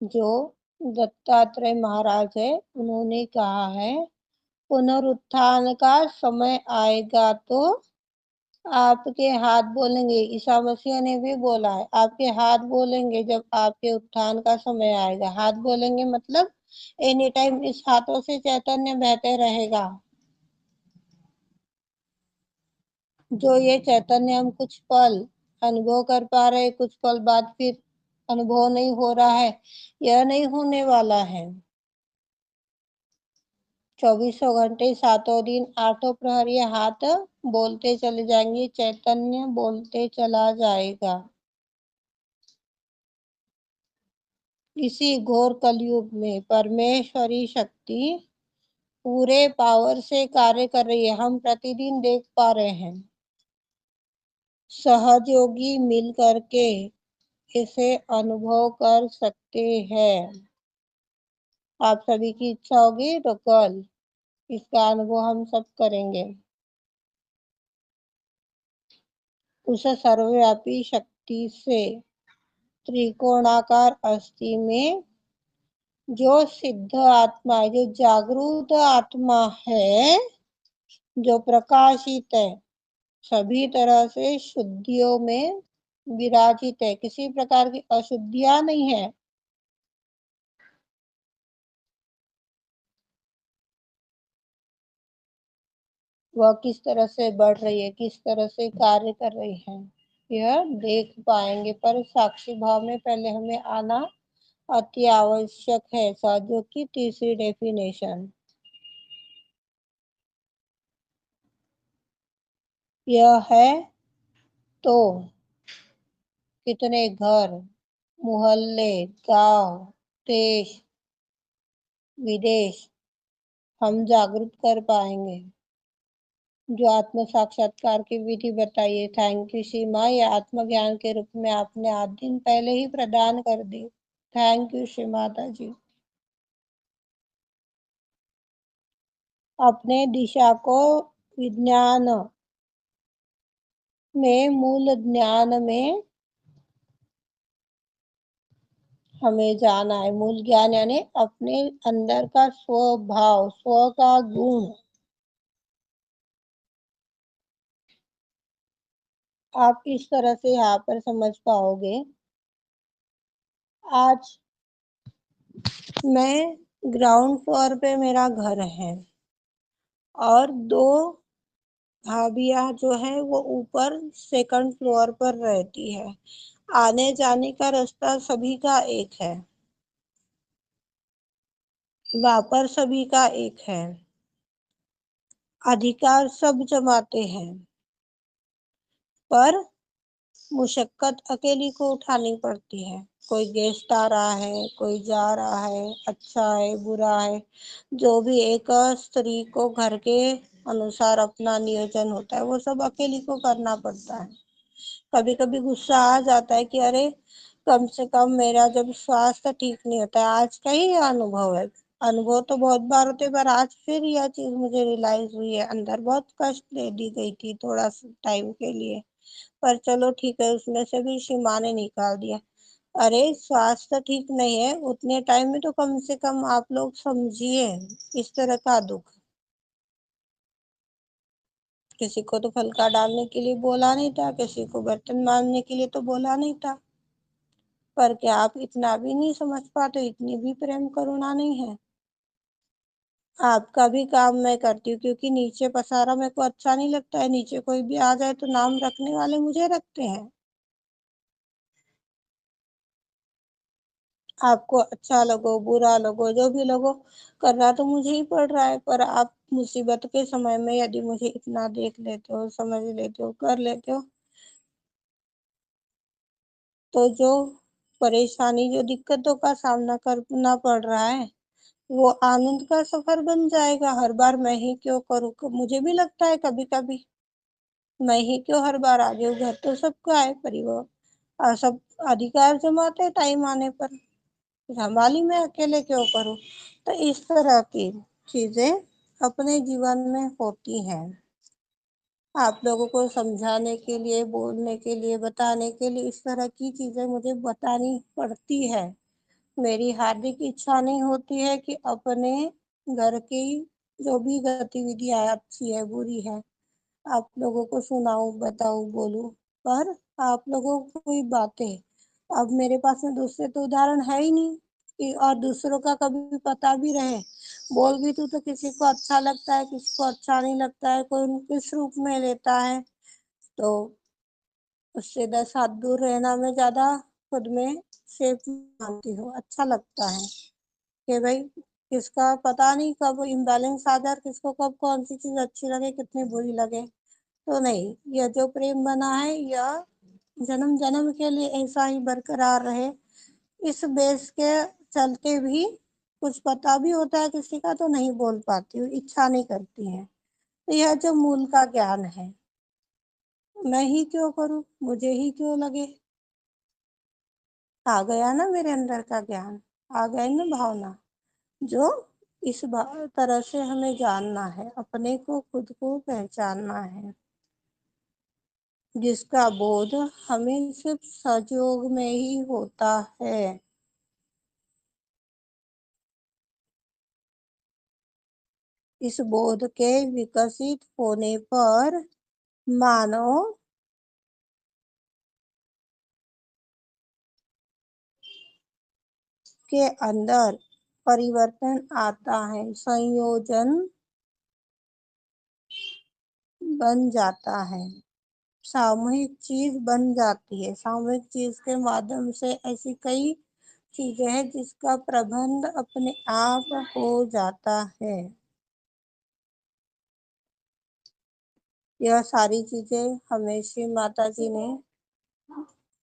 जो दत्तात्रेय महाराज है, उन्होंने कहा है, पुनरुत्थान का समय आएगा तो आपके हाथ बोलेंगे। ईसा मसीह ने भी बोला है, आपके हाथ बोलेंगे जब आपके उत्थान का समय आएगा। हाथ बोलेंगे मतलब एनी टाइम इस हाथों से चैतन्य बहते रहेगा। जो ये चैतन्य हम कुछ पल अनुभव कर पा रहे, कुछ पल बाद फिर अनुभव नहीं हो रहा है, यह नहीं होने वाला है। 24 घंटे 7 दिन 8 प्रहर ये हाथ बोलते चले जाएंगे, चैतन्य बोलते चला जाएगा। इसी घोर कलयुग में परमेश्वरी शक्ति पूरे पावर से कार्य कर रही है। हम प्रतिदिन देख पा रहे हैं, सहयोगी मिल करके इसे अनुभव कर सकते हैं। आप सभी की इच्छा होगी तो कल इसका अनुभव हम सब करेंगे। उस सर्वव्यापी शक्ति से त्रिकोणाकार अस्थि में जो सिद्ध आत्मा है, जो जागरूक आत्मा है, जो प्रकाशित है, सभी तरह से शुद्धियों में विराजित है। किसी प्रकार की अशुद्धियां नहीं है। वह किस तरह से बढ़ रही है, किस तरह से कार्य कर रही है, यह देख पाएंगे। पर साक्षी भाव में पहले हमें आना अति आवश्यक है। सहयोग की तीसरी डेफिनेशन यह है, तो कितने घर, मोहल्ले, गांव, देश विदेश हम जागृत कर पाएंगे। जो आत्म साक्षात्कार की विधि बताइए। थैंक यू सीमा, ये आत्मज्ञान के रूप में आपने 8 दिन पहले ही प्रदान कर दी। थैंक यू श्री माता जी। अपने दिशा को विज्ञान में, मूल ज्ञान में हमें जाना है। मूल ज्ञान यानी अपने अंदर का स्वभाव, स्व का गुण आप इस तरह से यहाँ पर समझ पाओगे। आज मैं ग्राउंड फ्लोर पे मेरा घर है और 2 भाभियां जो है वो ऊपर सेकंड फ्लोर पर रहती है। आने जाने का रास्ता सभी का एक है, वापर सभी का एक है, अधिकार सब जमाते हैं, पर मुशक्कत अकेली को उठानी पड़ती है। कोई गेस्ट आ रहा है, कोई जा रहा है, अच्छा है, बुरा है, जो भी एक स्त्री को घर के अनुसार अपना नियोजन होता है वो सब अकेली को करना पड़ता है। कभी कभी गुस्सा आ जाता है कि अरे कम से कम मेरा जब स्वास्थ्य ठीक नहीं होता है, आज का ही अनुभव है। अनुभव तो बहुत बार होते, पर आज फिर यह चीज मुझे रियलाइज हुई है। अंदर बहुत कष्ट दे दी गई थी थोड़ा टाइम के लिए, पर चलो ठीक है, उसमें से भी सीमा ने निकाल दिया। अरे स्वास्थ्य ठीक नहीं है उतने टाइम में तो कम से कम आप लोग समझिए इस तरह का दुख। किसी को तो फलका डालने के लिए बोला नहीं था, किसी को बर्तन मांजने के लिए तो बोला नहीं था, पर क्या आप इतना भी नहीं समझ पाते? इतनी भी प्रेम करुणा नहीं है? आपका भी काम मैं करती हूँ, क्योंकि नीचे पसारा मेरे को अच्छा नहीं लगता है। नीचे कोई भी आ जाए तो नाम रखने वाले मुझे रखते हैं। आपको अच्छा लगो बुरा लगो जो भी लगो, करना तो मुझे ही पड़ रहा है। पर आप मुसीबत के समय में यदि मुझे इतना देख लेते हो, समझ लेते हो, कर लेते हो, तो जो परेशानी, जो दिक्कतों का सामना करना पड़ रहा है वो आनंद का सफर बन जाएगा। हर बार मैं ही क्यों करूँ? मुझे भी लगता है कभी कभी मैं ही क्यों हर बार आ जाऊँ। घर तो सबका है, परिवार सब अधिकार जमाते हैं टाइम आने पर, संभाली मैं अकेले क्यों करूं? तो इस तरह की चीजें अपने जीवन में होती हैं। आप लोगों को समझाने के लिए, बोलने के लिए, बताने के लिए इस तरह की चीजें मुझे बतानी पड़ती है। मेरी हार्दिक इच्छा नहीं होती है कि अपने घर की जो भी गतिविधियां अच्छी है बुरी है आप लोगों को सुनाऊं, बताऊं, बोलूं, पर आप लोगों को कोई बातें, अब मेरे पास में दूसरे तो उदाहरण है ही नहीं कि और दूसरों का कभी पता भी रहे। बोल भी तू तो किसी को अच्छा लगता है, किसी को अच्छा नहीं लगता है, कोई किस रूप में लेता है, तो उससे 10 हाथ दूर रहना मैं ज्यादा खुद में सेफ मानती हूँ। अच्छा लगता है कि भाई किसका पता नहीं कब इम्बैलेंस आ जाए और किसको कब कौन सी चीज अच्छी लगे, कितनी बुरी लगे। तो नहीं, यह जो प्रेम बना है यह जन्म जन्म के लिए ऐसा ही बरकरार रहे। इस बेस के चलते भी कुछ पता भी होता है किसी का तो नहीं बोल पाती हूँ, इच्छा नहीं करती है। तो यह जो मूल का ज्ञान है, मैं ही क्यों करूँ, मुझे ही क्यों लगे, आ गया ना मेरे अंदर का ज्ञान, आ गई ना भावना। जो इस तरह से हमें जानना है, अपने को खुद को पहचानना है, जिसका बोध हमें सिर्फ सजोग में ही होता है। इस बोध के विकसित होने पर मानव के अंदर परिवर्तन आता है, संयोजन बन जाता है, सामूहिक चीज बन जाती है। सामूहिक चीज के माध्यम से ऐसी कई चीजें हैं जिसका प्रबंध अपने आप हो जाता है। यह सारी चीजें हमें श्री माता जी ने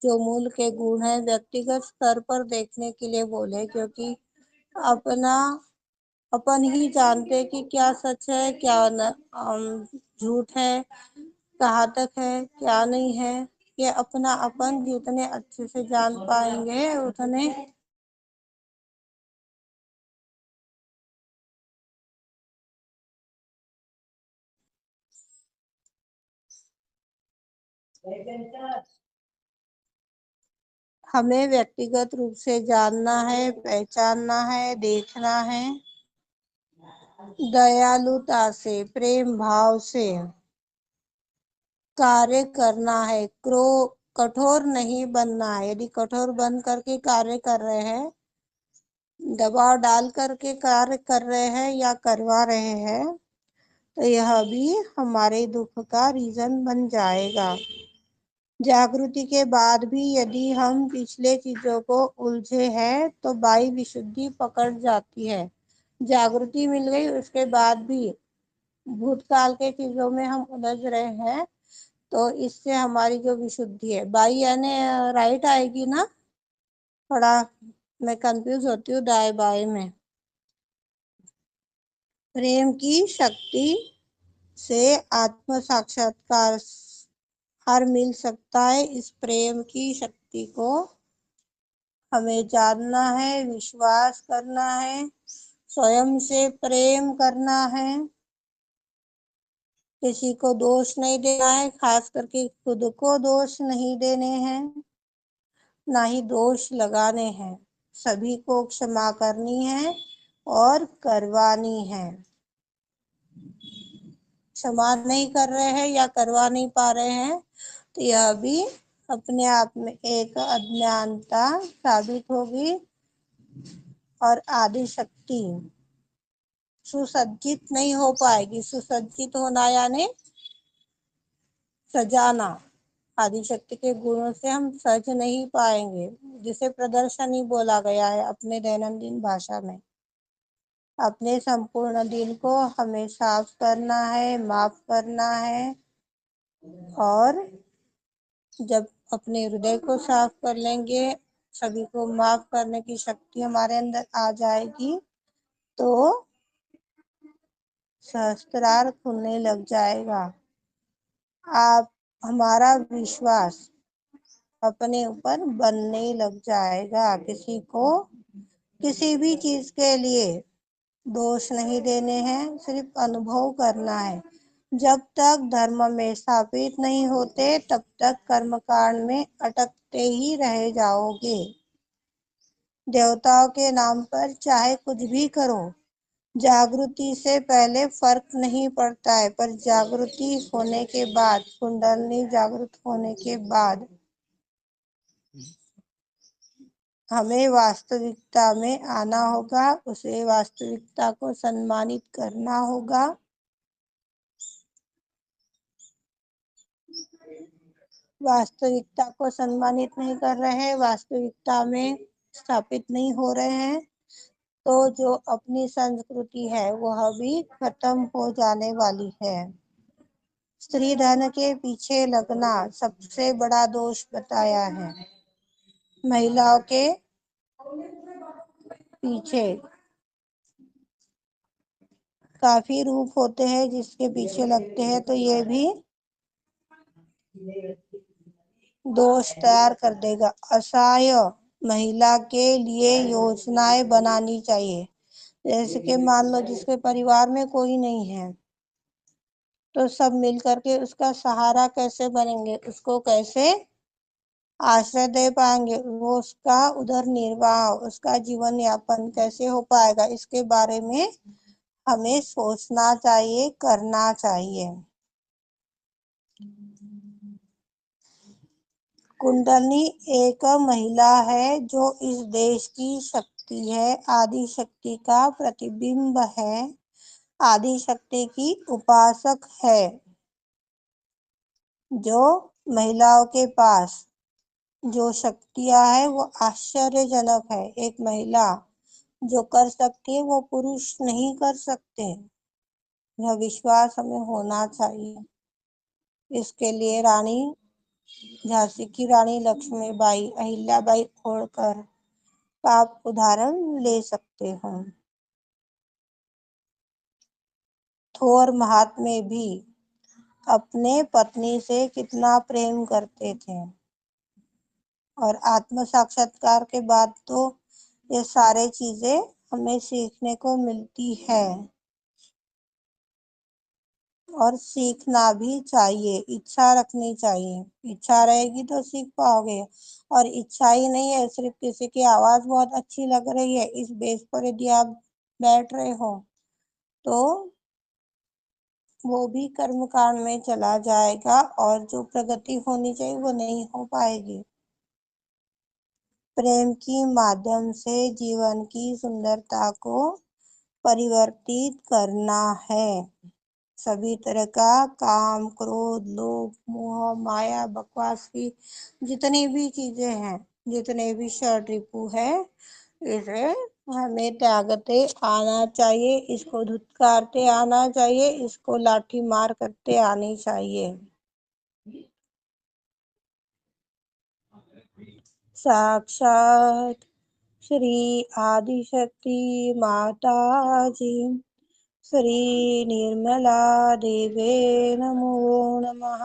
जो मूल के गुण है व्यक्तिगत स्तर पर देखने के लिए बोले, क्योंकि अपना अपन ही जानते कि क्या सच है, क्या झूठ है, कहाँ तक है, क्या नहीं है। ये अपना अपन जितने अच्छे से जान पाएंगे उतने हमें व्यक्तिगत रूप से जानना है, पहचानना है, देखना है, दयालुता से, प्रेम भाव से कार्य करना है। कठोर नहीं बनना है। यदि कठोर बन करके कार्य कर रहे हैं, दबाव डाल करके कार्य कर रहे हैं या करवा रहे हैं, तो यह भी हमारे दुख का रीजन बन जाएगा। जागृति के बाद भी यदि हम पिछले चीजों को उलझे हैं तो बाई विशुद्धि पकड़ जाती है। जागृति मिल गई, उसके बाद भी भूतकाल के चीजों में हम उलझ रहे हैं, तो इससे हमारी जो विशुद्धि है, बाई यानी राइट आएगी ना। थोड़ा मैं कंफ्यूज होती हूँ दाएं बाएं में। प्रेम की शक्ति से आत्म साक्षात्कार हर मिल सकता है। इस प्रेम की शक्ति को हमें जानना है, विश्वास करना है, स्वयं से प्रेम करना है, किसी को दोष नहीं देना है, खास करके खुद को दोष नहीं देने हैं, ना ही दोष लगाने हैं। सभी को क्षमा करनी है और करवानी है। क्षमा नहीं कर रहे हैं या करवा नहीं पा रहे हैं, तो यह भी अपने आप में एक अज्ञानता साबित होगी। और आदि शक्ति सुसज्जित नहीं हो पाएगी। सुसज्जित होना यानी सजाना। आदिशक्ति के गुणों से हम सज नहीं पाएंगे, जिसे प्रदर्शनी बोला गया है अपने दैनंदिन भाषा में। अपने संपूर्ण दिन को हमें साफ करना है, माफ करना है, और जब अपने हृदय को साफ कर लेंगे, सभी को माफ करने की शक्ति हमारे अंदर आ जाएगी, तो सहस्त्रार खुलने लग जाएगा। आप हमारा विश्वास अपने ऊपर बनने लग जाएगा। किसी को किसी भी चीज के लिए दोष नहीं देने हैं, सिर्फ अनुभव करना है। जब तक धर्म में स्थापित नहीं होते, तब तक कर्मकांड में अटकते ही रह जाओगे। देवताओं के नाम पर चाहे कुछ भी करो, जागृति से पहले फर्क नहीं पड़ता है, पर जागृति होने के बाद, कुंडलनी जागृत होने के बाद हमें वास्तविकता में आना होगा। उसे वास्तविकता को सम्मानित करना होगा। वास्तविकता को सम्मानित नहीं कर रहे हैं, वास्तविकता में स्थापित नहीं हो रहे हैं, तो जो अपनी संस्कृति है वह भी खत्म हो जाने वाली है। स्त्री धन के पीछे लगना सबसे बड़ा दोष बताया है। महिलाओं के पीछे काफी रूप होते हैं जिसके पीछे लगते हैं, तो ये भी दोष तैयार कर देगा। असहाय महिला के लिए योजनाएं बनानी चाहिए। जैसे कि मान लो जिसके परिवार में कोई नहीं है, तो सब मिल करके उसका सहारा कैसे बनेंगे, उसको कैसे आश्रय दे पाएंगे, वो उसका उधर निर्वाह, उसका जीवन यापन कैसे हो पाएगा, इसके बारे में हमें सोचना चाहिए, करना चाहिए। कुंडली एक महिला है जो इस देश की शक्ति है, आदि शक्ति का प्रतिबिंब है, आदि शक्ति की उपासक है। जो महिलाओं के पास जो शक्तियां है वो आश्चर्यजनक है। एक महिला जो कर सकती है वो पुरुष नहीं कर सकते। यह विश्वास हमें होना चाहिए। इसके लिए रानी झांसी की रानी लक्ष्मीबाई, अहिल्याबाई होळकर का आप उदाहरण ले सकते हो। कठोर महात्मे भी अपने पत्नी से कितना प्रेम करते थे। और आत्म साक्षात्कार के बाद तो ये सारे चीजें हमें सीखने को मिलती है और सीखना भी चाहिए। इच्छा रखनी चाहिए, इच्छा रहेगी तो सीख पाओगे। और इच्छा ही नहीं है, सिर्फ किसी की आवाज बहुत अच्छी लग रही है, इस बेस पर यदि आप बैठ रहे हो तो वो भी कर्म कांड में चला जाएगा और जो प्रगति होनी चाहिए वो नहीं हो पाएगी। प्रेम की माध्यम से जीवन की सुंदरता को परिवर्तित करना है। सभी तरह का काम, क्रोध, लोभ, मोह, माया, बकवास की जितनी भी चीजें हैं, जितने भी षड रिपु है, इसे हमें त्यागते आना चाहिए, इसको धुतकारते आना चाहिए, इसको लाठी मार करते आनी चाहिए। साक्षात श्री आदिशक्ति माता जी, श्री निर्मला देवे नमो नमः।